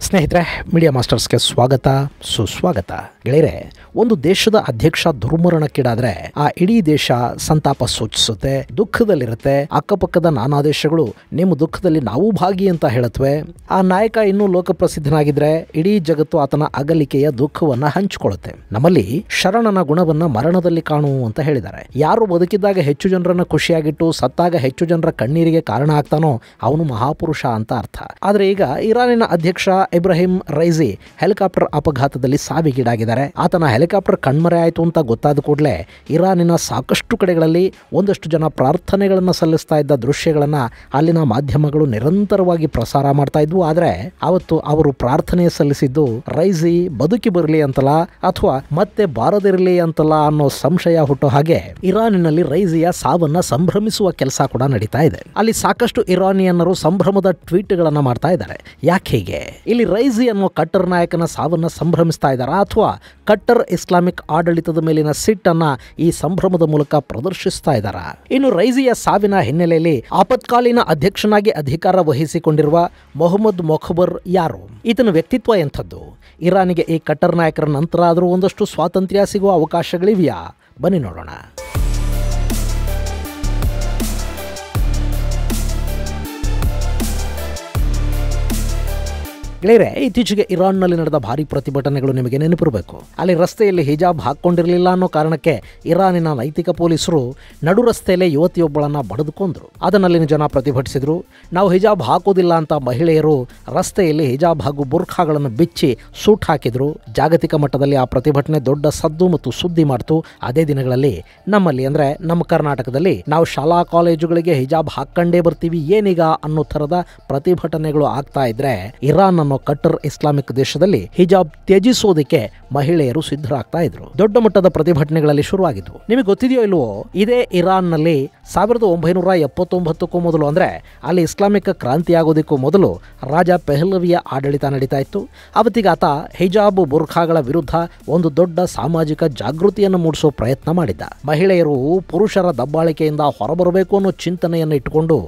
ಸ್ನೇಹಿತರೆ, ಮೀಡಿಯಾ ಮಾಸ್ಟರ್ಸ್ಗೆ ಸ್ವಾಗತ ಸುಸ್ವಾಗತ. ಗೆಳೆಯರೆ, ಒಂದು ದೇಶದ ಅಧ್ಯಕ್ಷ ದುರ್ಮರಣಕ್ಕೀಡಾದ್ರೆ ಆ ಇಡೀ ದೇಶ ಸಂತಾಪ ಸೂಚಿಸುತ್ತೆ, ದುಃಖದಲ್ಲಿರುತ್ತೆ. ಅಕ್ಕಪಕ್ಕದ ನಾನಾ ದೇಶಗಳು ನಿಮ್ಮ ದುಃಖದಲ್ಲಿ ನಾವು ಭಾಗಿ ಅಂತ ಹೇಳುತ್ತವೆ. ಆ ನಾಯಕ ಇನ್ನೂ ಲೋಕಪ್ರಸಿದ್ಧನಾಗಿದ್ರೆ ಇಡೀ ಜಗತ್ತು ಆತನ ಅಗಲಿಕೆಯ ದುಃಖವನ್ನ ಹಂಚಿಕೊಳ್ಳುತ್ತೆ. ನಮ್ಮಲ್ಲಿ ಶರಣನ ಗುಣವನ್ನ ಮರಣದಲ್ಲಿ ಕಾಣು ಅಂತ ಹೇಳಿದ್ದಾರೆ. ಯಾರು ಬದುಕಿದ್ದಾಗ ಹೆಚ್ಚು ಜನರನ್ನ ಖುಷಿಯಾಗಿಟ್ಟು ಸತ್ತಾಗ ಹೆಚ್ಚು ಜನರ ಕಣ್ಣೀರಿಗೆ ಕಾರಣ ಆಗ್ತಾನೋ ಅವನು ಮಹಾಪುರುಷ ಅಂತ ಅರ್ಥ. ಆದ್ರೆ ಈಗ ಇರಾನಿನ ಅಧ್ಯಕ್ಷ ಇಬ್ರಾಹಿಂ ರೈಸಿ ಹೆಲಿಕಾಪ್ಟರ್ ಅಪಘಾತದಲ್ಲಿ ಸಾವಿಗೀಡಾಗಿದ್ದಾರೆ. ಆತನ ಹೆಲಿಕಾಪ್ಟರ್ ಕಣ್ಮರೆ ಆಯಿತು ಅಂತ ಗೊತ್ತಾದ ಕೂಡಲೇ ಇರಾನಿನ ಸಾಕಷ್ಟು ಕಡೆಗಳಲ್ಲಿ ಒಂದಷ್ಟು ಜನ ಪ್ರಾರ್ಥನೆಗಳನ್ನು ಸಲ್ಲಿಸ್ತಾ ಇದ್ದ ದೃಶ್ಯಗಳನ್ನು ಅಲ್ಲಿನ ಮಾಧ್ಯಮಗಳು ನಿರಂತರವಾಗಿ ಪ್ರಸಾರ ಮಾಡ್ತಾ ಇದ್ವು. ಆದರೆ ಅವತ್ತು ಅವರು ಪ್ರಾರ್ಥನೆ ಸಲ್ಲಿಸಿದ್ದು ರೈಸಿ ಬದುಕಿ ಬರಲಿ ಅಂತಲ್ಲ ಅಥವಾ ಮತ್ತೆ ಬಾರದಿರಲಿ ಅಂತಲ್ಲ ಅನ್ನೋ ಸಂಶಯ ಹುಟ್ಟೋ ಹಾಗೆ ಇರಾನಿನಲ್ಲಿ ರೈಸಿಯ ಸಾವನ್ನ ಸಂಭ್ರಮಿಸುವ ಕೆಲಸ ಕೂಡ ನಡೀತಾ ಇದೆ. ಅಲ್ಲಿ ಸಾಕಷ್ಟು ಇರಾನಿಯನ್ನರು ಸಂಭ್ರಮದ ಟ್ವೀಟ್ಗಳನ್ನು ಮಾಡ್ತಾ ಇದ್ದಾರೆ. ಯಾಕೆ ಹೀಗೆ? ಇಲ್ಲಿ ರೈಸಿ ಅನ್ನೋ ಕಟ್ಟರ್ ನಾಯಕನ ಸಾವನ್ನ ಸಂಭ್ರಮಿಸ್ತಾ ಇದ್ದಾರಾ ಅಥವಾ ಕಟ್ಟರ್ ಇಸ್ಲಾಮಿಕ್ ಆಡಳಿತದ ಮೇಲಿನ ಸಿಟ್ಟನ್ನ ಈ ಸಂಭ್ರಮದ ಮೂಲಕ ಪ್ರದರ್ಶಿಸ್ತಾ ಇದ್ದಾರಾ? ಇನ್ನು ರೈಸಿಯ ಸಾವಿನ ಹಿನ್ನೆಲೆಯಲ್ಲಿ ಆಪತ್ಕಾಲೀನ ಅಧ್ಯಕ್ಷನಾಗಿ ಅಧಿಕಾರ ವಹಿಸಿಕೊಂಡಿರುವ ಮೊಹಮ್ಮದ್ ಮೊಖಬರ್ ಯಾರು? ಈತನ ವ್ಯಕ್ತಿತ್ವ ಎಂಥದ್ದು? ಇರಾನಿಗೆ ಈ ಕಟ್ಟರ್ ನಾಯಕರ ನಂತರ ಆದರೂ ಒಂದಷ್ಟು ಸ್ವಾತಂತ್ರ್ಯ ಸಿಗುವ ಅವಕಾಶಗಳಿವೆಯಾ? ಬನ್ನಿ ನೋಡೋಣ. ಗೆಳೆಯರೆ, ಇತ್ತೀಚೆಗೆ ಇರಾನ್ನಲ್ಲಿ ನಡೆದ ಭಾರಿ ಪ್ರತಿಭಟನೆಗಳು ನಿಮಗೆ ನೆನಪಿರಬೇಕು. ಅಲ್ಲಿ ರಸ್ತೆಯಲ್ಲಿ ಹಿಜಾಬ್ ಹಾಕ್ಕೊಂಡಿರಲಿಲ್ಲ ಅನ್ನೋ ಕಾರಣಕ್ಕೆ ಇರಾನಿನ ನೈತಿಕ ಪೊಲೀಸರು ನಡು ರಸ್ತೆಯಲ್ಲೇ ಯುವತಿಯೊಬ್ಬಳನ್ನ ಬಡಿದುಕೊಂಡ್ರು. ಅದನ್ನಲ್ಲಿನ ಜನ ಪ್ರತಿಭಟಿಸಿದ್ರು. ನಾವು ಹಿಜಾಬ್ ಹಾಕೋದಿಲ್ಲ ಅಂತ ಮಹಿಳೆಯರು ರಸ್ತೆಯಲ್ಲಿ ಹಿಜಾಬ್ ಹಾಗೂ ಬುರ್ಖಾಗಳನ್ನು ಬಿಚ್ಚಿ ಸೂಟ್ ಹಾಕಿದ್ರು. ಜಾಗತಿಕ ಮಟ್ಟದಲ್ಲಿ ಆ ಪ್ರತಿಭಟನೆ ದೊಡ್ಡ ಸದ್ದು ಮತ್ತು ಸುದ್ದಿ ಮಾಡ್ತು. ಅದೇ ದಿನಗಳಲ್ಲಿ ನಮ್ಮಲ್ಲಿ ಅಂದ್ರೆ ನಮ್ಮ ಕರ್ನಾಟಕದಲ್ಲಿ ನಾವು ಶಾಲಾ ಕಾಲೇಜುಗಳಿಗೆ ಹಿಜಾಬ್ ಹಾಕೊಂಡೇ ಬರ್ತೀವಿ ಏನೀಗ ಅನ್ನೋ ಥರದ ಪ್ರತಿಭಟನೆಗಳು ಆಗ್ತಾ ಇದ್ರೆ ಇರಾನ್ ಅನ್ನೋ ಕಟ್ಟರ್ ಇಸ್ಲಾಮಿಕ್ ದೇಶದಲ್ಲಿ ಹಿಜಾಬ್ ತ್ಯಜಿಸೋದಕ್ಕೆ ಮಹಿಳೆಯರು ಸಿದ್ಧರಾಗ್ತಾ ಇದ್ರು. ದೊಡ್ಡ ಮಟ್ಟದ ಪ್ರತಿಭಟನೆಗಳಲ್ಲಿ ಶುರುವಾಗಿದ್ವು. ನಿಮಗೆ ಗೊತ್ತಿದೆಯೋ ಇಲ್ವೋ, ಇದೇ ಇರಾನ್ನಲ್ಲಿ 1979ಕ್ಕೂ ಮೊದಲು ಅಂದ್ರೆ ಅಲ್ಲಿ ಇಸ್ಲಾಮಿಕ್ ಕ್ರಾಂತಿ ಆಗೋದಕ್ಕೂ ಮೊದಲು ರಾಜ ಪೆಹ್ಲವಿಯ ಆಡಳಿತ ನಡೀತಾ ಇತ್ತು. ಅವತ್ತಿಗೆ ಆತ ಹಿಜಾಬ್ ಬುರ್ಖಾಗಳ ವಿರುದ್ಧ ಒಂದು ದೊಡ್ಡ ಸಾಮಾಜಿಕ ಜಾಗೃತಿಯನ್ನು ಮೂಡಿಸೋ ಪ್ರಯತ್ನ ಮಾಡಿದ್ದ. ಮಹಿಳೆಯರು ಪುರುಷರ ದಬ್ಬಾಳಿಕೆಯಿಂದ ಹೊರಬರಬೇಕು ಅನ್ನೋ ಚಿಂತನೆಯನ್ನು ಇಟ್ಟುಕೊಂಡು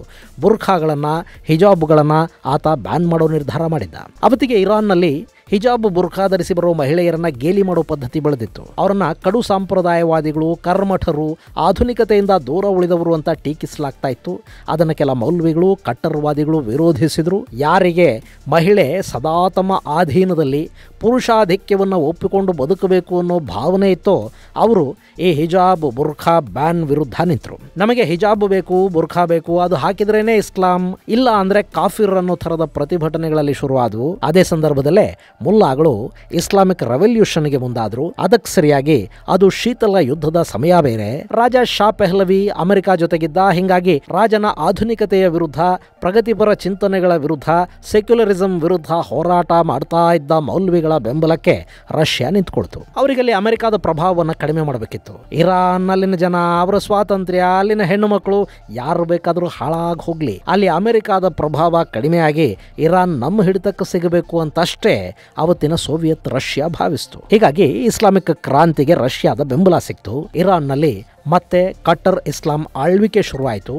ಬುರ್ಖಾಗಳನ್ನ ಹಿಜಾಬ್ಗಳನ್ನ ಆತ ಬ್ಯಾನ್ ಮಾಡೋ ನಿರ್ಧಾರ ಮಾಡಿದ್ದ. ಅವತ್ತಿಗೆ ಇರಾನ್ನಲ್ಲಿ ಹಿಜಾಬ್ ಬುರ್ಖಾ ಧರಿಸಿ ಬರುವ ಮಹಿಳೆಯರನ್ನ ಗೇಲಿ ಮಾಡೋ ಪದ್ಧತಿ ಬೆಳೆದಿತ್ತು. ಅವರನ್ನ ಕಡು ಸಂಪ್ರದಾಯವಾದಿಗಳು, ಕರ್ಮಠರು, ಆಧುನಿಕತೆಯಿಂದ ದೂರ ಉಳಿದವರು ಅಂತ ಟೀಕಿಸಲಾಗ್ತಾ ಇತ್ತು. ಅದನ್ನು ಕೆಲ ಮೌಲ್ವಿಗಳು, ಕಟ್ಟರ್ವಾದಿಗಳು ವಿರೋಧಿಸಿದ್ರು. ಯಾರಿಗೆ ಮಹಿಳೆ ಸದಾ ತಮ್ಮ ಆಧೀನದಲ್ಲಿ ಪುರುಷಾಧಿಕ್ಯವನ್ನು ಒಪ್ಪಿಕೊಂಡು ಬದುಕಬೇಕು ಅನ್ನೋ ಭಾವನೆ ಇತ್ತೋ ಅವರು ಈ ಹಿಜಾಬ್ ಬುರ್ಖಾ ಬ್ಯಾನ್ ವಿರುದ್ಧ ನಿಂತರು. ನಮಗೆ ಹಿಜಾಬ್ ಬೇಕು, ಬುರ್ಖಾ ಬೇಕು, ಅದು ಹಾಕಿದ್ರೇನೆ ಇಸ್ಲಾಂ, ಇಲ್ಲ ಅಂದ್ರೆ ಕಾಫಿರ್ ಅನ್ನೋ ಥರದ ಪ್ರತಿಭಟನೆಗಳಲ್ಲಿ ಶುರುವಾದವು. ಅದೇ ಸಂದರ್ಭದಲ್ಲೇ ಮುಲ್ಲಾಗಳು ಇಸ್ಲಾಮಿಕ್ ರೆವಲ್ಯೂಷನ್ಗೆ ಮುಂದಾದ್ರು. ಅದಕ್ಕೆ ಸರಿಯಾಗಿ ಅದು ಶೀತಲ ಯುದ್ಧದ ಸಮಯ ಬೇರೆ. ರಾಜ ಶಾ ಪೆಹ್ಲವಿ ಅಮೆರಿಕ ಜೊತೆಗಿದ್ದ. ಹಿಂಗಾಗಿ ರಾಜನ ಆಧುನಿಕತೆಯ ವಿರುದ್ಧ, ಪ್ರಗತಿಪರ ಚಿಂತನೆಗಳ ವಿರುದ್ಧ, ಸೆಕ್ಯುಲರಿಸಂ ವಿರುದ್ಧ ಹೋರಾಟ ಮಾಡ್ತಾ ಇದ್ದ ಮೌಲ್ವಿಗಳ ಬೆಂಬಲಕ್ಕೆ ರಷ್ಯಾ ನಿಂತ್ಕೊಳ್ತು. ಅವರಿಗಲ್ಲಿ ಅಮೆರಿಕದ ಪ್ರಭಾವವನ್ನು ಕಡಿಮೆ ಮಾಡಬೇಕಿತ್ತು. ಇರಾನ್ ಅಲ್ಲಿನ ಜನ, ಅವರ ಸ್ವಾತಂತ್ರ್ಯ, ಅಲ್ಲಿನ ಹೆಣ್ಣು ಮಕ್ಕಳು ಯಾರು ಬೇಕಾದರೂ ಹಾಳಾಗಿ ಹೋಗ್ಲಿ, ಅಲ್ಲಿ ಅಮೆರಿಕದ ಪ್ರಭಾವ ಕಡಿಮೆಯಾಗಿ ಇರಾನ್ ನಮ್ಮ ಹಿಡಿತಕ್ಕೆ ಸಿಗಬೇಕು ಅಂತಷ್ಟೇ ಅವತ್ತಿನ ಸೋವಿಯತ್ ರಷ್ಯಾ ಭಾವಿಸಿತು. ಹೀಗಾಗಿ ಇಸ್ಲಾಮಿಕ್ ಕ್ರಾಂತಿಗೆ ರಷ್ಯಾದ ಬೆಂಬಲ ಸಿಕ್ತು. ಇರಾನ್ನಲ್ಲಿ ಮತ್ತೆ ಕಟ್ಟರ್ ಇಸ್ಲಾಂ ಆಳ್ವಿಕೆ ಶುರುವಾಯಿತು.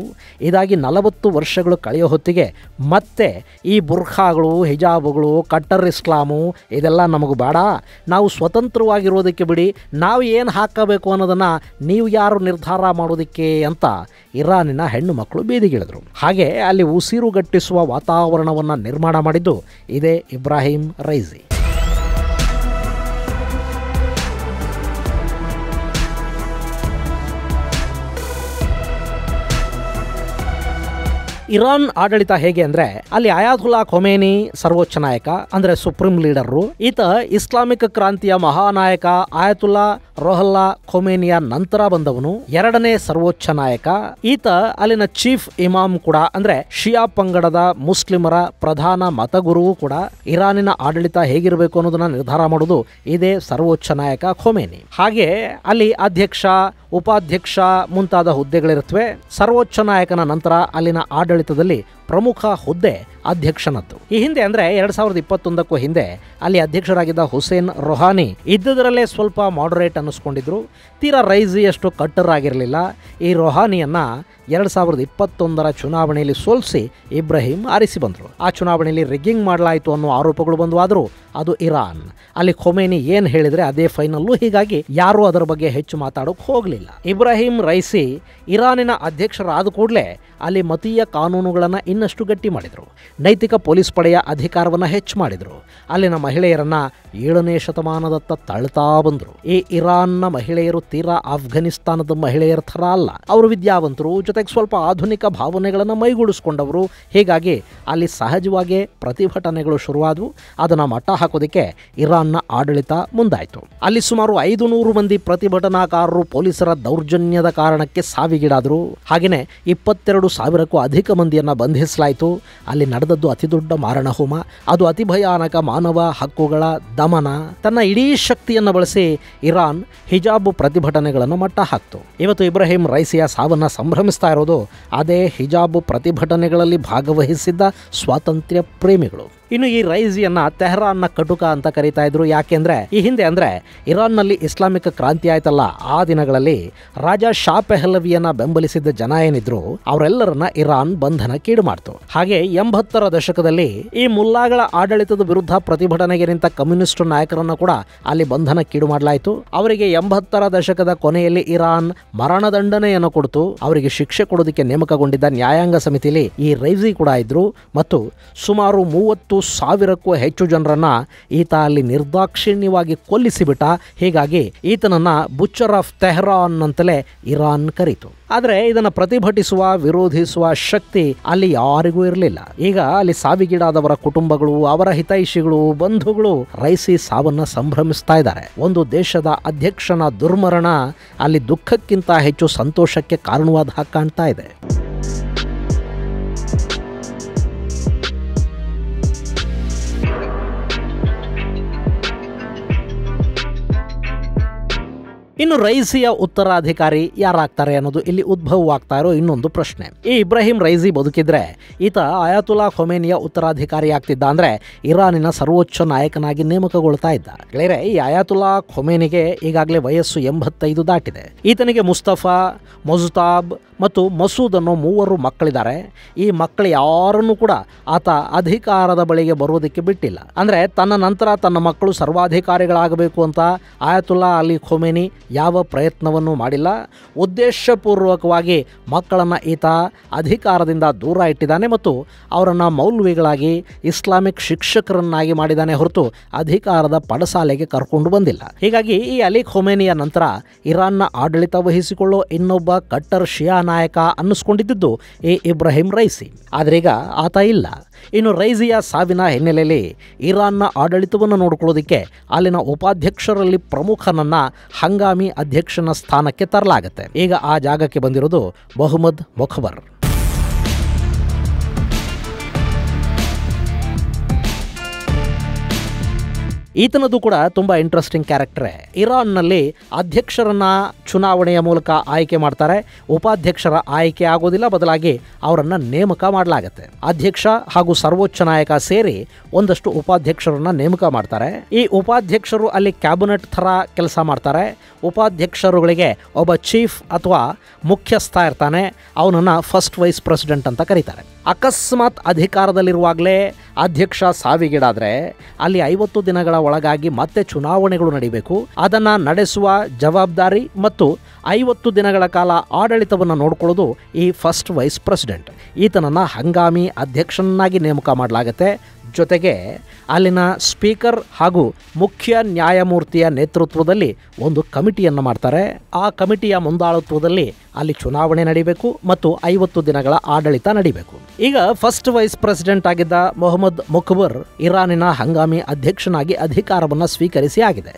ಇದಾಗಿ 40 ವರ್ಷಗಳು ಕಳೆಯೋ ಹೊತ್ತಿಗೆ ಮತ್ತೆ ಈ ಬುರ್ಖಾಗಳು, ಹಿಜಾಬುಗಳು, ಕಟ್ಟರ್ ಇಸ್ಲಾಮು ಇದೆಲ್ಲ ನಮಗೂ ಬೇಡ, ನಾವು ಸ್ವತಂತ್ರವಾಗಿರೋದಕ್ಕೆ ಬಿಡಿ, ನಾವು ಏನು ಹಾಕಬೇಕು ಅನ್ನೋದನ್ನು ನೀವು ಯಾರು ನಿರ್ಧಾರ ಮಾಡೋದಕ್ಕೆ ಅಂತ ಇರಾನಿನ ಹೆಣ್ಣು ಮಕ್ಕಳು ಬೀದಿಗಿಳಿದ್ರು. ಹಾಗೆ ಅಲ್ಲಿ ಉಸಿರುಗಟ್ಟಿಸುವ ವಾತಾವರಣವನ್ನು ನಿರ್ಮಾಣ ಮಾಡಿದ್ದು ಇದೇ ಇಬ್ರಾಹಿಂ ರೈಸಿ. ಇರಾನ್ ಆಡಳಿತ ಹೇಗೆ ಅಂದ್ರೆ ಅಲ್ಲಿ ಅಯಾತುಲ್ಲಾ ಖೊಮೇನಿ ಸರ್ವೋಚ್ಚ ನಾಯಕ ಅಂದ್ರೆ ಸುಪ್ರೀಂ ಲೀಡರು. ಈತ ಇಸ್ಲಾಮಿಕ್ ಕ್ರಾಂತಿಯ ಮಹಾನಾಯಕ ಆಯತುಲ್ಲಾ ರೋಹಲ್ಲಾ ಖೊಮೇನಿಯ ನಂತರ ಬಂದವನು, ಎರಡನೇ ಸರ್ವೋಚ್ಚ ನಾಯಕ. ಈತ ಅಲ್ಲಿನ ಚೀಫ್ ಇಮಾಮ್ ಕೂಡ ಅಂದ್ರೆ ಶಿಯಾ ಪಂಗಡದ ಮುಸ್ಲಿಮರ ಪ್ರಧಾನ ಮತಗುರುವು ಕೂಡ. ಇರಾನಿನ ಆಡಳಿತ ಹೇಗಿರಬೇಕು ಅನ್ನೋದನ್ನ ನಿರ್ಧಾರ ಮಾಡೋದು ಇದೇ ಸರ್ವೋಚ್ಚ ನಾಯಕ ಖೊಮೇನಿ. ಹಾಗೆ ಅಲ್ಲಿ ಅಧ್ಯಕ್ಷ, ಉಪಾಧ್ಯಕ್ಷ ಮುಂತಾದ ಹುದ್ದೆಗಳಿರುತ್ತವೆ. ಸರ್ವೋಚ್ಚ ನಾಯಕನ ನಂತರ ಅಲ್ಲಿನ ಆಡಳಿತದಲ್ಲಿ ಪ್ರಮುಖ ಹುದ್ದೆ ಅಧ್ಯಕ್ಷನದ್ದು. ಈ ಹಿಂದೆ ಅಂದ್ರೆ 2021ಕ್ಕೂ ಹಿಂದೆ ಅಲ್ಲಿ ಅಧ್ಯಕ್ಷರಾಗಿದ್ದ ಹುಸೇನ್ ರೊಹಾನಿ ಇದ್ದದರಲ್ಲೇ ಸ್ವಲ್ಪ ಮಾಡರೇಟ್ ಅನ್ನಿಸ್ಕೊಂಡಿದ್ರು. ತೀರಾ ರೈಸಿಯಷ್ಟು ಕಟ್ಟರ್ ಆಗಿರಲಿಲ್ಲ. ಈ ರೊಹಾನಿಯನ್ನ 2021ರ ಚುನಾವಣೆಯಲ್ಲಿ ಸೋಲಿಸಿ ಇಬ್ರಾಹಿಂ ಆರಿಸಿ ಬಂದರು. ಆ ಚುನಾವಣೆಯಲ್ಲಿ ರಿಗ್ಗಿಂಗ್ ಮಾಡಲಾಯಿತು ಅನ್ನೋ ಆರೋಪಗಳು ಬಂದವಾದರೂ ಅದು ಇರಾನ್. ಅಲ್ಲಿ ಖೊಮೇನಿ ಏನು ಹೇಳಿದರೆ ಅದೇ ಫೈನಲ್ಲು. ಹೀಗಾಗಿ ಯಾರೂ ಅದರ ಬಗ್ಗೆ ಹೆಚ್ಚು ಮಾತಾಡೋಕೆ ಹೋಗಲಿಲ್ಲ. ಇಬ್ರಾಹಿಂ ರೈಸಿ ಇರಾನಿನ ಅಧ್ಯಕ್ಷರಾದ ಕೂಡಲೇ ಅಲ್ಲಿ ಮತೀಯ ಕಾನೂನುಗಳನ್ನು ಇನ್ನಷ್ಟು ಗಟ್ಟಿ ಮಾಡಿದರು. ನೈತಿಕ ಪೊಲೀಸ್ ಪಡೆಯ ಅಧಿಕಾರವನ್ನು ಹೆಚ್ಚು ಮಾಡಿದರು. ಅಲ್ಲಿನ ಮಹಿಳೆಯರನ್ನ 7ನೇ ಶತಮಾನದತ್ತ ತಳ್ತಾ ಬಂದರು. ಈ ಇರಾನ್ನ ಮಹಿಳೆಯರು ತೀರಾ ಆಫ್ಘನಿಸ್ತಾನದ ಮಹಿಳೆಯರ ಥರ ಅಲ್ಲ. ಅವರು ವಿದ್ಯಾವಂತರು, ಜೊತೆಗೆ ಸ್ವಲ್ಪ ಆಧುನಿಕ ಭಾವನೆಗಳನ್ನು ಮೈಗೂಡಿಸ್ಕೊಂಡವರು. ಹೀಗಾಗಿ ಅಲ್ಲಿ ಸಹಜವಾಗಿ ಪ್ರತಿಭಟನೆಗಳು ಶುರುವಾದವು. ಅದನ್ನು ಮಟ್ಟ ಹಾಕೋದಕ್ಕೆ ಇರಾನ್ನ ಆಡಳಿತ ಮುಂದಾಯಿತು. ಅಲ್ಲಿ ಸುಮಾರು 500 ಮಂದಿ ಪ್ರತಿಭಟನಾಕಾರರು ಪೊಲೀಸರ ದೌರ್ಜನ್ಯದ ಕಾರಣಕ್ಕೆ ಸಾವಿಗೀಡಾದರು. ಹಾಗೆಯೇ 22,000ಕ್ಕೂ ಅಧಿಕ ಮಂದಿಯನ್ನು ಬಂಧಿಸಲಾಯಿತು. ಅಲ್ಲಿ ನಡೆದದ್ದು ಅತಿದೊಡ್ಡ ಮಾರಣಹೋಮ. ಅದು ಅತಿ ಭಯಾನಕ ಮಾನವ ಹಕ್ಕುಗಳ ದಮನ. ತನ್ನ ಇಡೀ ಶಕ್ತಿಯನ್ನು ಬಳಸಿ ಇರಾನ್ ಹಿಜಾಬ್ ಪ್ರತಿಭಟನೆಗಳನ್ನು ಮಟ್ಟ ಹಾಕ್ತು. ಇವತ್ತು ಇಬ್ರಾಹಿಂ ರೈಸಿಯ ಸಾವನ್ನು ಸಂಭ್ರಮಿಸ್ತಾ ಇರೋದು ಅದೇ ಹಿಜಾಬ್ ಪ್ರತಿಭಟನೆಗಳಲ್ಲಿ ಭಾಗವಹಿಸಿದ್ದ ಸ್ವಾತಂತ್ರ್ಯ ಪ್ರೇಮಿಗಳು. ಇನ್ನು ಈ ರೈಸಿಯನ್ನ ತೆಹರಾನ್ನ ಕಟುಕ ಅಂತ ಕರೀತಾ ಇದ್ರು. ಯಾಕೆಂದ್ರೆ ಈ ಹಿಂದೆ ಅಂದ್ರೆ ಇರಾನ್ನಲ್ಲಿ ಇಸ್ಲಾಮಿಕ್ ಕ್ರಾಂತಿ ಆಯ್ತಲ್ಲ, ಆ ದಿನಗಳಲ್ಲಿ ರಾಜ ಶಾ ಪೆಹಲವಿಯನ್ನ ಬೆಂಬಲಿಸಿದ್ದ ಜನ ಏನಿದ್ರು ಅವರೆಲ್ಲರನ್ನ ಇರಾನ್ ಬಂಧನಕ್ಕೀಡು ಮಾಡ್ತು. ಹಾಗೆ 80ರ ದಶಕದಲ್ಲಿ ಈ ಮುಲ್ಲಾಗಳ ಆಡಳಿತದ ವಿರುದ್ಧ ಪ್ರತಿಭಟನೆಗೆ ನಿಂತ ಕಮ್ಯುನಿಸ್ಟ್ ನಾಯಕರನ್ನ ಕೂಡ ಅಲ್ಲಿ ಬಂಧನಕ್ಕೀಡು ಮಾಡಲಾಯಿತು. ಅವರಿಗೆ 80ರ ದಶಕದ ಕೊನೆಯಲ್ಲಿ ಇರಾನ್ ಮರಣದಂಡನೆಯನ್ನು ಕೊಡ್ತು. ಅವರಿಗೆ ಶಿಕ್ಷೆ ಕೊಡೋದಕ್ಕೆ ನೇಮಕಗೊಂಡಿದ್ದ ನ್ಯಾಯಾಂಗ ಸಮಿತಿಯಲ್ಲಿ ಈ ರೈಸಿ ಕೂಡ ಇದ್ರು. ಮತ್ತು ಸುಮಾರು 30,000ಕ್ಕೂ ಹೆಚ್ಚು ಜನರನ್ನ ಈತ ಅಲ್ಲಿ ನಿರ್ದಾಕ್ಷಿಣ್ಯವಾಗಿ ಕೊಲ್ಲಿಸಿಬಿಟ್ಟ. ಹೀಗಾಗಿ ಈತನನ್ನ ಬುಚ್ಚರ್ ಆಫ್ ತೆಹರಾನ್ ಅಂತಲೇ ಇರಾನ್ ಕರೀತು. ಆದರೆ ಇದನ್ನು ಪ್ರತಿಭಟಿಸುವ, ವಿರೋಧಿಸುವ ಶಕ್ತಿ ಅಲ್ಲಿ ಯಾರಿಗೂ ಇರಲಿಲ್ಲ. ಈಗ ಅಲ್ಲಿ ಸಾವಿಗೀಡಾದವರ ಕುಟುಂಬಗಳು, ಅವರ ಹಿತೈಷಿಗಳು, ಬಂಧುಗಳು ರೈಸಿ ಸಾವನ್ನ ಸಂಭ್ರಮಿಸ್ತಾ ಇದ್ದಾರೆ. ಒಂದು ದೇಶದ ಅಧ್ಯಕ್ಷನ ದುರ್ಮರಣ ಅಲ್ಲಿ ದುಃಖಕ್ಕಿಂತ ಹೆಚ್ಚು ಸಂತೋಷಕ್ಕೆ ಕಾರಣವಾದ ಹಾಗೆ ಕಾಣ್ತಾ ಇದೆ. ಇನ್ನು ರೈಸಿಯ ಉತ್ತರಾಧಿಕಾರಿ ಯಾರಾಗ್ತಾರೆ ಅನ್ನೋದು ಇಲ್ಲಿ ಉದ್ಭವವಾಗ್ತಾ ಇರೋ ಇನ್ನೊಂದು ಪ್ರಶ್ನೆ. ಈ ಇಬ್ರಾಹಿಂ ರೈಸಿ ಬದುಕಿದ್ರೆ ಈತ ಆಯತುಲ್ಲಾ ಖೊಮೇನಿಯ ಉತ್ತರಾಧಿಕಾರಿ ಆಗ್ತಿದ್ದ. ಅಂದ್ರೆ ಇರಾನಿನ ಸರ್ವೋಚ್ಚ ನಾಯಕನಾಗಿ ನೇಮಕಗೊಳ್ತಾ ಇದ್ದ. ಗೆಳೆಯರೆ, ಈ ಆಯತುಲ್ಲಾ ಖೊಮೇನಿಗೆ ಈಗಾಗಲೇ ವಯಸ್ಸು 85 ದಾಟಿದೆ. ಈತನಿಗೆ ಮುಸ್ತಫಾ, ಮೊಜ್ತಾಬ್ ಮತ್ತು ಮಸೂದ್ ಅನ್ನೋ 3 ಮಕ್ಕಳಿದ್ದಾರೆ. ಈ ಮಕ್ಕಳು ಯಾರನ್ನೂ ಕೂಡ ಆತ ಅಧಿಕಾರದ ಬಳಿಗೆ ಬರೋದಕ್ಕೆ ಬಿಟ್ಟಿಲ್ಲ. ಅಂದ್ರೆ ತನ್ನ ನಂತರ ತನ್ನ ಮಕ್ಕಳು ಸರ್ವಾಧಿಕಾರಿಗಳಾಗಬೇಕು ಅಂತ ಆಯತುಲ್ಲಾ ಅಲಿ ಖೊಮೇನಿ ಯಾವ ಪ್ರಯತ್ನವನ್ನು ಮಾಡಿಲ್ಲ. ಉದ್ದೇಶಪೂರ್ವಕವಾಗಿ ಮಕ್ಕಳನ್ನು ಈತ ಅಧಿಕಾರದಿಂದ ದೂರ ಇಟ್ಟಿದ್ದಾನೆ ಮತ್ತು ಅವರನ್ನು ಮೌಲ್ವಿಗಳಾಗಿ, ಇಸ್ಲಾಮಿಕ್ ಶಿಕ್ಷಕರನ್ನಾಗಿ ಮಾಡಿದ್ದಾನೆ ಹೊರತು ಅಧಿಕಾರದ ಪಡಸಾಲೆಗೆ ಕರ್ಕೊಂಡು ಬಂದಿಲ್ಲ. ಹೀಗಾಗಿ ಈ ಅಲಿ ಖೊಮೇನಿಯ ನಂತರ ಇರಾನ್ನ ಆಡಳಿತ ವಹಿಸಿಕೊಳ್ಳೋ ಇನ್ನೊಬ್ಬ ಕಟ್ಟರ್ ಶಿಯಾ ನಾಯಕ ಅನ್ನಿಸ್ಕೊಂಡಿದ್ದು ಈ ಇಬ್ರಾಹಿಂ ರೈಸಿ. ಆದರೆ ಈಗ ಆತ ಇಲ್ಲ. ಇನ್ನು ರೈಸಿಯ ಸಾವಿನ ಹಿನ್ನೆಲೆಯಲ್ಲಿ ಇರಾನ್ನ ಆಡಳಿತವನ್ನು ನೋಡಿಕೊಳ್ಳೋದಕ್ಕೆ ಅಲ್ಲಿನ ಉಪಾಧ್ಯಕ್ಷರಲ್ಲಿ ಪ್ರಮುಖನನ್ನ ಹಂಗಾಮಿ ಅಧ್ಯಕ್ಷನ ಸ್ಥಾನಕ್ಕೆ ತರಲಾಗುತ್ತೆ. ಈಗ ಆ ಜಾಗಕ್ಕೆ ಬಂದಿರೋದು ಮೊಹಮ್ಮದ್ ಮೊಖಬರ್. ಈತನದು ಕೂಡ ತುಂಬ ಇಂಟ್ರೆಸ್ಟಿಂಗ್ ಕ್ಯಾರೆಕ್ಟರೇ. ಇರಾನ್ನಲ್ಲಿ ಅಧ್ಯಕ್ಷರನ್ನ ಚುನಾವಣೆಯ ಮೂಲಕ ಆಯ್ಕೆ ಮಾಡ್ತಾರೆ. ಉಪಾಧ್ಯಕ್ಷರ ಆಯ್ಕೆ ಆಗೋದಿಲ್ಲ, ಬದಲಾಗಿ ಅವರನ್ನು ನೇಮಕ ಮಾಡಲಾಗತ್ತೆ. ಅಧ್ಯಕ್ಷ ಹಾಗೂ ಸರ್ವೋಚ್ಚ ನಾಯಕ ಸೇರಿ ಒಂದಷ್ಟು ಉಪಾಧ್ಯಕ್ಷರನ್ನ ನೇಮಕ ಮಾಡ್ತಾರೆ. ಈ ಉಪಾಧ್ಯಕ್ಷರು ಅಲ್ಲಿ ಕ್ಯಾಬಿನೆಟ್ ಥರ ಕೆಲಸ ಮಾಡ್ತಾರೆ. ಉಪಾಧ್ಯಕ್ಷರುಗಳಿಗೆ ಒಬ್ಬ ಚೀಫ್ ಅಥವಾ ಮುಖ್ಯಸ್ಥ ಇರ್ತಾನೆ. ಅವನನ್ನು ಫಸ್ಟ್ ವೈಸ್ ಪ್ರೆಸಿಡೆಂಟ್ ಅಂತ ಕರೀತಾರೆ. ಅಕಸ್ಮಾತ್ ಅಧಿಕಾರದಲ್ಲಿರುವಾಗಲೇ ಅಧ್ಯಕ್ಷ ಸಾವಿಗೀಡಾದರೆ ಅಲ್ಲಿ 50 ದಿನಗಳ ಒಳಗಾಗಿ ಮತ್ತೆ ಚುನಾವಣೆಗಳು ನಡೀಬೇಕು. ಅದನ್ನು ನಡೆಸುವ ಜವಾಬ್ದಾರಿ ಮತ್ತು 50 ದಿನಗಳ ಕಾಲ ಆಡಳಿತವನ್ನು ನೋಡಿಕೊಳ್ಳೋದು ಈ ಫಸ್ಟ್ ವೈಸ್ ಪ್ರೆಸಿಡೆಂಟ್. ಈತನನ್ನು ಹಂಗಾಮಿ ಅಧ್ಯಕ್ಷನಾಗಿ ನೇಮಕ ಮಾಡಲಾಗುತ್ತೆ. ಜೊತೆಗೆ ಅಲ್ಲಿನ ಸ್ಪೀಕರ್ ಹಾಗೂ ಮುಖ್ಯ ನ್ಯಾಯಮೂರ್ತಿಯ ನೇತೃತ್ವದಲ್ಲಿ ಒಂದು ಕಮಿಟಿಯನ್ನು ಮಾಡ್ತಾರೆ. ಆ ಕಮಿಟಿಯ ಮುಂದಾಳತ್ವದಲ್ಲಿ ಅಲ್ಲಿ ಚುನಾವಣೆ ನಡೀಬೇಕು ಮತ್ತು 50 ದಿನಗಳ ಆಡಳಿತ ನಡೀಬೇಕು. ಈಗ ಫಸ್ಟ್ ವೈಸ್ ಪ್ರೆಸಿಡೆಂಟ್ ಆಗಿದ್ದ ಮೊಹಮ್ಮದ್ ಮೊಖಬರ್ ಇರಾನಿನ ಹಂಗಾಮಿ ಅಧ್ಯಕ್ಷನಾಗಿ ಅಧಿಕಾರವನ್ನು ಸ್ವೀಕರಿಸಿ ಆಗಿದೆ.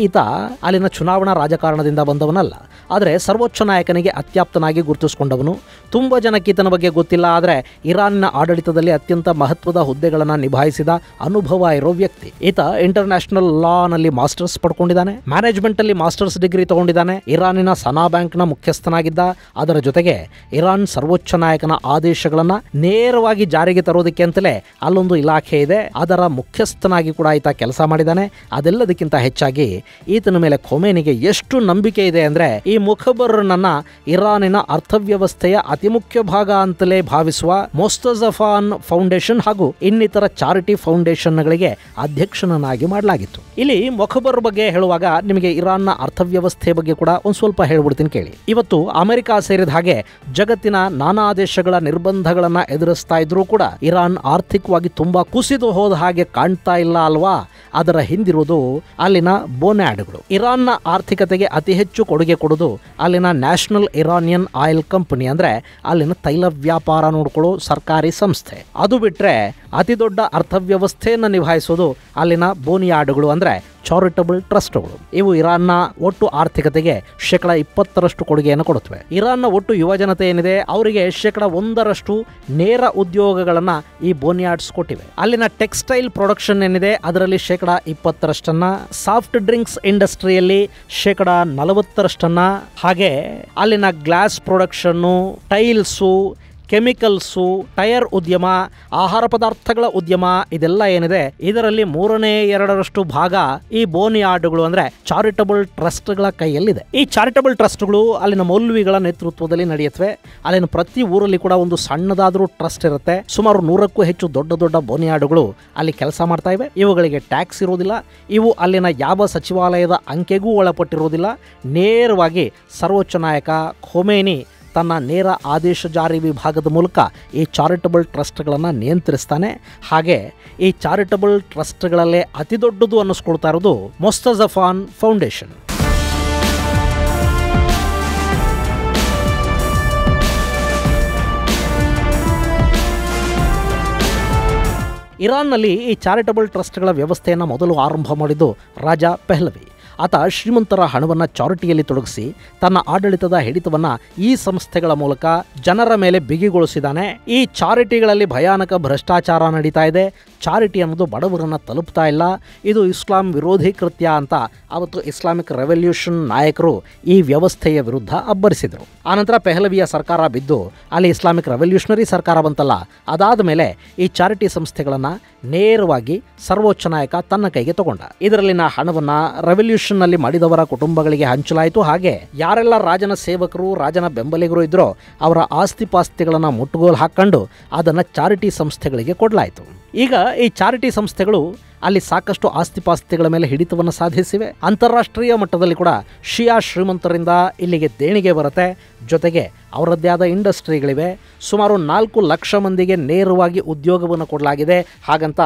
ಈತ ಅಲ್ಲಿನ ಚುನಾವಣಾ ರಾಜಕಾರಣದಿಂದ ಬಂದವನಲ್ಲ, ಆದರೆ ಸರ್ವೋಚ್ಚ ನಾಯಕನಿಗೆ ಅತ್ಯಾಪ್ತನಾಗಿ ಗುರುತಿಸಿಕೊಂಡವನು. ತುಂಬ ಜನಕ್ಕೆ ಈತನ ಬಗ್ಗೆ ಗೊತ್ತಿಲ್ಲ, ಆದರೆ ಇರಾನಿನ ಆಡಳಿತದಲ್ಲಿ ಅತ್ಯಂತ ಮಹತ್ವದ ಹುದ್ದೆಗಳನ್ನು ನಿಭಾಯಿಸಿದ ನಿಭಾಯಿಸಿದ ಅನುಭವ ಇರೋ ವ್ಯಕ್ತಿ. ಈತ ಇಂಟರ್ನ್ಯಾಷನಲ್ ಲಾ ನಲ್ಲಿ ಮಾಸ್ಟರ್ಸ್ ಪಡ್ಕೊಂಡಿದ್ದಾನೆ, ಮ್ಯಾನೇಜ್ಮೆಂಟ್ ಅಲ್ಲಿ ಮಾಸ್ಟರ್ಸ್ ಡಿಗ್ರಿ ತಗೊಂಡಿದ್ದಾನೆ. ಇರಾನಿನ ಸನಾ ಬ್ಯಾಂಕ್ ನ ಮುಖ್ಯಸ್ಥನಾಗಿದ್ದ. ಅದರ ಜೊತೆಗೆ ಇರಾನ್ ಸರ್ವೋಚ್ಚ ನಾಯಕನ ಆದೇಶಗಳನ್ನ ನೇರವಾಗಿ ಜಾರಿಗೆ ತರೋದಕ್ಕೆ ಅಂತಲೇ ಅಲ್ಲೊಂದು ಇಲಾಖೆ ಇದೆ, ಅದರ ಮುಖ್ಯಸ್ಥನಾಗಿ ಕೂಡ ಈತ ಕೆಲಸ ಮಾಡಿದ್ದಾನೆ. ಅದೆಲ್ಲದಕ್ಕಿಂತ ಹೆಚ್ಚಾಗಿ ಈತನ ಮೇಲೆ ಖೊಮೇನಿಗೆ ಎಷ್ಟು ನಂಬಿಕೆ ಇದೆ ಅಂದ್ರೆ ಈ ಮುಖಬರ್ರನ್ನ ಇರಾನಿನ ಅರ್ಥವ್ಯವಸ್ಥೆಯ ಅತಿ ಮುಖ್ಯ ಭಾಗ ಅಂತಲೇ ಭಾವಿಸುವ ಮೊಸ್ತಜಫಾನ್ ಫೌಂಡೇಶನ್ ಹಾಗೂ ಇನ್ನಿತರ ಚಾರಿಟಿ ಫೌಂಡೇಶನ್ಗಳಿಗೆ ಅಧ್ಯಕ್ಷನನ್ನಾಗಿ ಮಾಡಲಾಗಿತ್ತು. ಇಲ್ಲಿ ಮೊಖಬರ್ ಬಗ್ಗೆ ಹೇಳುವಾಗ ನಿಮಗೆ ಇರಾನ್ನ ಅರ್ಥವ್ಯವಸ್ಥೆ ಬಗ್ಗೆ ಕೂಡ ಒಂದು ಸ್ವಲ್ಪ ಹೇಳ್ಬಿಡ್ತೀನಿ ಕೇಳಿ. ಇವತ್ತು ಅಮೆರಿಕ ಸೇರಿದ ಹಾಗೆ ಜಗತ್ತಿನ ನಾನಾ ದೇಶಗಳ ನಿರ್ಬಂಧಗಳನ್ನ ಎದುರಿಸ್ತಾ ಇದ್ರೂ ಕೂಡ ಇರಾನ್ ಆರ್ಥಿಕವಾಗಿ ತುಂಬಾ ಕುಸಿದು ಹೋದ ಹಾಗೆ ಕಾಣ್ತಾ ಇಲ್ಲ ಅಲ್ವಾ? ಅದರ ಹಿಂದಿರುವುದು ಅಲ್ಲಿನ ಬೋನ್ಯಾಡ್ಗಳು. ಇರಾನ್ನ ಆರ್ಥಿಕತೆಗೆ ಅತಿ ಹೆಚ್ಚು ಕೊಡುಗೆ ಕೊಡುವುದು ಅಲ್ಲಿನ ನ್ಯಾಷನಲ್ ಇರಾನಿಯನ್ ಆಯಿಲ್ ಕಂಪನಿ, ಅಂದ್ರೆ ಅಲ್ಲಿನ ತೈಲ ವ್ಯಾಪಾರ ನೋಡ್ಕೊಳ್ಳೋ ಸರ್ಕಾರಿ ಸಂಸ್ಥೆ. ಅದು ಬಿಟ್ರೆ ಅತಿ ದೊಡ್ಡ ಅರ್ಥವ್ಯವಸ್ಥೆಯನ್ನು ನಿಭಾಯಿಸೋದು ಅಲ್ಲಿನ ಬೋನಿಯಾಡ್ಗಳು, ಅಂದ್ರೆ ಚಾರಿಟಬಲ್ ಟ್ರಸ್ಟ್ಗಳು. ಇವು ಇರಾನ್ನ ಒಟ್ಟು ಆರ್ಥಿಕತೆಗೆ 20% ಕೊಡುಗೆಯನ್ನು ಕೊಡುತ್ತವೆ. ಇರಾನ್ನ ಒಟ್ಟು ಯುವಜನತೆ ಏನಿದೆ ಅವರಿಗೆ 1% ನೇರ ಉದ್ಯೋಗಗಳನ್ನ ಈ ಬೋನಿಯಾಡ್ಸ್ ಕೊಟ್ಟಿವೆ. ಅಲ್ಲಿನ ಟೆಕ್ಸ್ಟೈಲ್ ಪ್ರೊಡಕ್ಷನ್ ಏನಿದೆ ಅದರಲ್ಲಿ 20%, ಸಾಫ್ಟ್ ಡ್ರಿಂಕ್ಸ್ ಇಂಡಸ್ಟ್ರಿಯಲ್ಲಿ 40%, ಹಾಗೆ ಅಲ್ಲಿನ glass production, tiles, chemicals, tyre ಉದ್ಯಮ, ಆಹಾರ ಪದಾರ್ಥಗಳ ಉದ್ಯಮ, ಇದೆಲ್ಲ ಏನಿದೆ ಇದರಲ್ಲಿ 3/2 ಭಾಗ ಈ ಬೋನಿಯಾಡ್ಗಳು ಅಂದ್ರೆ ಚಾರಿಟಬಲ್ ಟ್ರಸ್ಟ್ಗಳ ಕೈಯಲ್ಲಿದೆ. ಈ ಚಾರಿಟಬಲ್ ಟ್ರಸ್ಟ್ಗಳು ಅಲ್ಲಿನ ಮೌಲ್ವಿಗಳ ನೇತೃತ್ವದಲ್ಲಿ ನಡೆಯುತ್ತವೆ. ಅಲ್ಲಿನ ಪ್ರತಿ ಊರಲ್ಲಿ ಕೂಡ ಒಂದು ಸಣ್ಣದಾದ್ರೂ ಟ್ರಸ್ಟ್ ಇರುತ್ತೆ. ಸುಮಾರು 100ಕ್ಕೂ ಹೆಚ್ಚು ದೊಡ್ಡ ದೊಡ್ಡ ಬೋನಿಯಾಡ್ಗಳು ಅಲ್ಲಿ ಕೆಲಸ ಮಾಡ್ತಾ ಇವೆ. ಇವುಗಳಿಗೆ ಟ್ಯಾಕ್ಸ್ ಇರುವುದಿಲ್ಲ. ಇವು ಅಲ್ಲಿನ ಯಾವ ಸಚಿವಾಲಯದ ಅಂಕೆಗೂ ಒಳಪಟ್ಟಿರುವುದಿಲ್ಲ. ನೇರವಾಗಿ ಸರ್ವೋಚ್ಚ ನಾಯಕ ಖೊಮೇನಿ ತನ್ನ ನೇರ ಆದೇಶ ಜಾರಿ ವಿಭಾಗದ ಮೂಲಕ ಈ ಚಾರಿಟಬಲ್ ಟ್ರಸ್ಟ್ಗಳನ್ನು ನಿಯಂತ್ರಿಸ್ತಾನೆ. ಹಾಗೆ ಈ ಚಾರಿಟಬಲ್ ಟ್ರಸ್ಟ್ಗಳಲ್ಲೇ ಅತಿ ದೊಡ್ಡದು ಅನ್ನಿಸ್ಕೊಳ್ತಾ ಇರೋದು ಮೊಸ್ತಜಫಾನ್ ಫೌಂಡೇಶನ್. ಇರಾನ್ನಲ್ಲಿ ಈ ಚಾರಿಟಬಲ್ ಟ್ರಸ್ಟ್ಗಳ ವ್ಯವಸ್ಥೆಯನ್ನು ಮೊದಲು ಆರಂಭ ಮಾಡಿದ್ದು ರಾಜ ಪೆಹ್ಲವಿ. ಆತ ಶ್ರೀಮಂತರ ಹಣವನ್ನು ಚಾರಿಟಿಯಲ್ಲಿ ತೊಡಗಿಸಿ ತನ್ನ ಆಡಳಿತದ ಹಿಡಿತವನ್ನು ಈ ಸಂಸ್ಥೆಗಳ ಮೂಲಕ ಜನರ ಮೇಲೆ ಬಿಗಿಗೊಳಿಸಿದ್ದಾನೆ. ಈ ಚಾರಿಟಿಗಳಲ್ಲಿ ಭಯಾನಕ ಭ್ರಷ್ಟಾಚಾರ ನಡೀತಾ ಇದೆ. ಚಾರಿಟಿ ಅನ್ನೋದು ಬಡವರನ್ನು ತಲುಪ್ತಾ ಇಲ್ಲ. ಇದು ಇಸ್ಲಾಂ ವಿರೋಧಿ ಕೃತ್ಯ ಅಂತ ಅವತ್ತು ಇಸ್ಲಾಮಿಕ್ ರೆವಲ್ಯೂಷನ್ ನಾಯಕರು ಈ ವ್ಯವಸ್ಥೆಯ ವಿರುದ್ಧ ಅಬ್ಬರಿಸಿದರು. ಆನಂತರ ಪೆಹ್ಲವಿಯ ಸರ್ಕಾರ ಬಿದ್ದು ಅಲ್ಲಿ ಇಸ್ಲಾಮಿಕ್ ರೆವಲ್ಯೂಷನರಿ ಸರ್ಕಾರ ಬಂತಲ್ಲ, ಅದಾದ ಮೇಲೆ ಈ ಚಾರಿಟಿ ಸಂಸ್ಥೆಗಳನ್ನು ನೇರವಾಗಿ ಸರ್ವೋಚ್ಚ ನಾಯಕ ತನ್ನ ಕೈಗೆ ತಗೊಂಡ. ಇದರಲ್ಲಿನ ಹಣವನ್ನು ರೆವಲ್ಯೂಷನ್ನಲ್ಲಿ ಮಾಡಿದವರ ಕುಟುಂಬಗಳಿಗೆ ಹಂಚಲಾಯಿತು. ಹಾಗೆ ಯಾರೆಲ್ಲ ರಾಜನ ಸೇವಕರು, ರಾಜನ ಬೆಂಬಲಿಗರು ಇದ್ರೋ ಅವರ ಆಸ್ತಿ ಪಾಸ್ತಿಗಳನ್ನು ಮುಟ್ಟುಗೋಲು ಹಾಕೊಂಡು ಅದನ್ನು ಚಾರಿಟಿ ಸಂಸ್ಥೆಗಳಿಗೆ ಕೊಡಲಾಯಿತು. ಈಗ ಈ ಚಾರಿಟಿ ಸಂಸ್ಥೆಗಳು ಅಲ್ಲಿ ಸಾಕಷ್ಟು ಆಸ್ತಿಪಾಸ್ತಿಗಳ ಮೇಲೆ ಹಿಡಿತವನ್ನು ಸಾಧಿಸಿವೆ. ಅಂತಾರಾಷ್ಟ್ರೀಯ ಮಟ್ಟದಲ್ಲಿ ಕೂಡ ಶಿಯಾ ಶ್ರೀಮಂತರಿಂದ ಇಲ್ಲಿಗೆ ದೇಣಿಗೆ ಬರುತ್ತೆ. ಜೊತೆಗೆ ಅವರದ್ದೇ ಆದ ಇಂಡಸ್ಟ್ರಿಗಳಿವೆ. ಸುಮಾರು 4 ಲಕ್ಷ ಮಂದಿಗೆ ನೇರವಾಗಿ ಉದ್ಯೋಗವನ್ನು ಕೊಡಲಾಗಿದೆ. ಹಾಗಂತ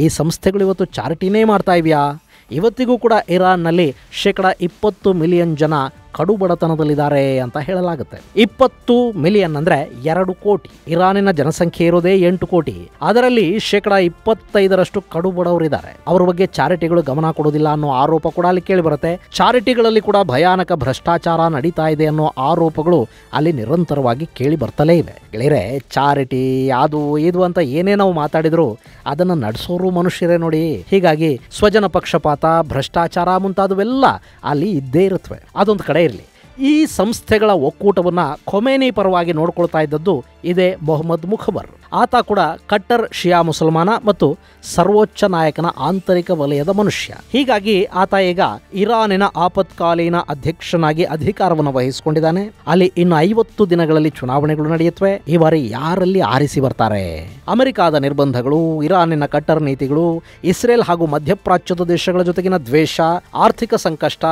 ಈ ಸಂಸ್ಥೆಗಳು ಇವತ್ತು ಚಾರಿಟಿನೇ ಮಾಡ್ತಾ ಇವೆಯಾ? ಇವತ್ತಿಗೂ ಕೂಡ ಇರಾನ್ನಲ್ಲಿ 20 ಮಿಲಿಯನ್ ಜನ ಕಡು ಬಡತನದಲ್ಲಿದ್ದಾರೆ ಅಂತ ಹೇಳಲಾಗುತ್ತೆ. 20 ಮಿಲಿಯನ್ ಅಂದ್ರೆ 2 ಕೋಟಿ. ಇರಾನಿನ ಜನಸಂಖ್ಯೆ ಇರೋದೇ 8 ಕೋಟಿ. ಅದರಲ್ಲಿ 25% ಕಡು ಬಡವರಿದ್ದಾರೆ. ಅವ್ರ ಬಗ್ಗೆ ಚಾರಿಟಿಗಳು ಗಮನ ಕೊಡೋದಿಲ್ಲ ಅನ್ನೋ ಆರೋಪ ಕೂಡ ಅಲ್ಲಿ ಕೇಳಿ ಬರುತ್ತೆ. ಚಾರಿಟಿಗಳಲ್ಲಿ ಕೂಡ ಭಯಾನಕ ಭ್ರಷ್ಟಾಚಾರ ನಡೀತಾ ಇದೆ ಅನ್ನೋ ಆರೋಪಗಳು ಅಲ್ಲಿ ನಿರಂತರವಾಗಿ ಕೇಳಿ ಬರ್ತಲೇ ಇವೆ. ಗೆಳೆಯರೆ, ಚಾರಿಟಿ ಅದು ಇದು ಅಂತ ಏನೇ ನಾವು ಮಾತಾಡಿದ್ರು ಅದನ್ನು ನಡೆಸೋರು ಮನುಷ್ಯರೇ ನೋಡಿ. ಹೀಗಾಗಿ ಸ್ವಜನ ಪಕ್ಷಪಾತ, ಭ್ರಷ್ಟಾಚಾರ ಮುಂತಾದವೆಲ್ಲ ಅಲ್ಲಿ ಇದ್ದೇ ಇರುತ್ತವೆ. ಅದೊಂದು ಕಡೆ ಇರಲಿ. ಈ ಸಂಸ್ಥೆಗಳ ಒಕ್ಕೂಟವನ್ನು ಖೊಮೇನಿ ಪರವಾಗಿ ನೋಡ್ಕೊಳ್ತಾ ಇದ್ದದ್ದು ಇದೇ ಮೊಹಮ್ಮದ್ ಮುಖಬರ್. ಆತ ಕೂಡ ಕಟ್ಟರ್ ಶಿಯಾ ಮುಸಲ್ಮಾನ ಮತ್ತು ಸರ್ವೋಚ್ಚ ನಾಯಕನ ಆಂತರಿಕ ವಲಯದ ಮನುಷ್ಯ. ಹೀಗಾಗಿ ಆತ ಈಗ ಇರಾನಿನ ಆಪತ್ಕಾಲೀನ ಅಧ್ಯಕ್ಷನಾಗಿ ಅಧಿಕಾರವನ್ನು ವಹಿಸಿಕೊಂಡಿದ್ದಾನೆ. ಅಲ್ಲಿ ಇನ್ನು 50 ದಿನಗಳಲ್ಲಿ ಚುನಾವಣೆಗಳು ನಡೆಯುತ್ತವೆ. ಈ ಬಾರಿ ಯಾರಲ್ಲಿ ಆರಿಸಿ ಬರ್ತಾರೆ? ಅಮೆರಿಕಾದ ನಿರ್ಬಂಧಗಳು, ಇರಾನಿನ ಕಟ್ಟರ್ ನೀತಿಗಳು, ಇಸ್ರೇಲ್ ಹಾಗೂ ಮಧ್ಯಪ್ರಾಚ್ಯದ ದೇಶಗಳ ಜೊತೆಗಿನ ದ್ವೇಷ, ಆರ್ಥಿಕ ಸಂಕಷ್ಟ,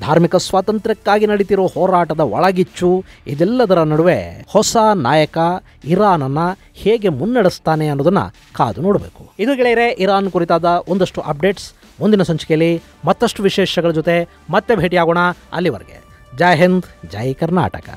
ಧಾರ್ಮಿಕ ಸ್ವಾತಂತ್ರ್ಯಕ್ಕಾಗಿ ನಡೀತಿರೋ ಹೋರಾಟದ ಒಳಗಿಚ್ಚು, ಇದೆಲ್ಲದರ ನಡುವೆ ಹೊಸ ನಾಯಕ ಇರಾನನ್ನ ಹೇಗೆ ಮುನ್ನಡೆಸ್ತಾನೆ ಅನ್ನೋದನ್ನ ಕಾದು ನೋಡಬೇಕು. ಇದು ಗೆಳೆಯರೆ ಇರಾನ್ ಕುರಿತಾದ ಒಂದಷ್ಟು ಅಪ್ಡೇಟ್ಸ್. ಮುಂದಿನ ಸಂಚಿಕೆಯಲ್ಲಿ ಮತ್ತಷ್ಟು ವಿಶೇಷಗಳ ಜೊತೆ ಮತ್ತೆ ಭೇಟಿಯಾಗೋಣ. ಅಲ್ಲಿವರೆಗೆ ಜೈ ಹಿಂದ್, ಜೈ ಕರ್ನಾಟಕ.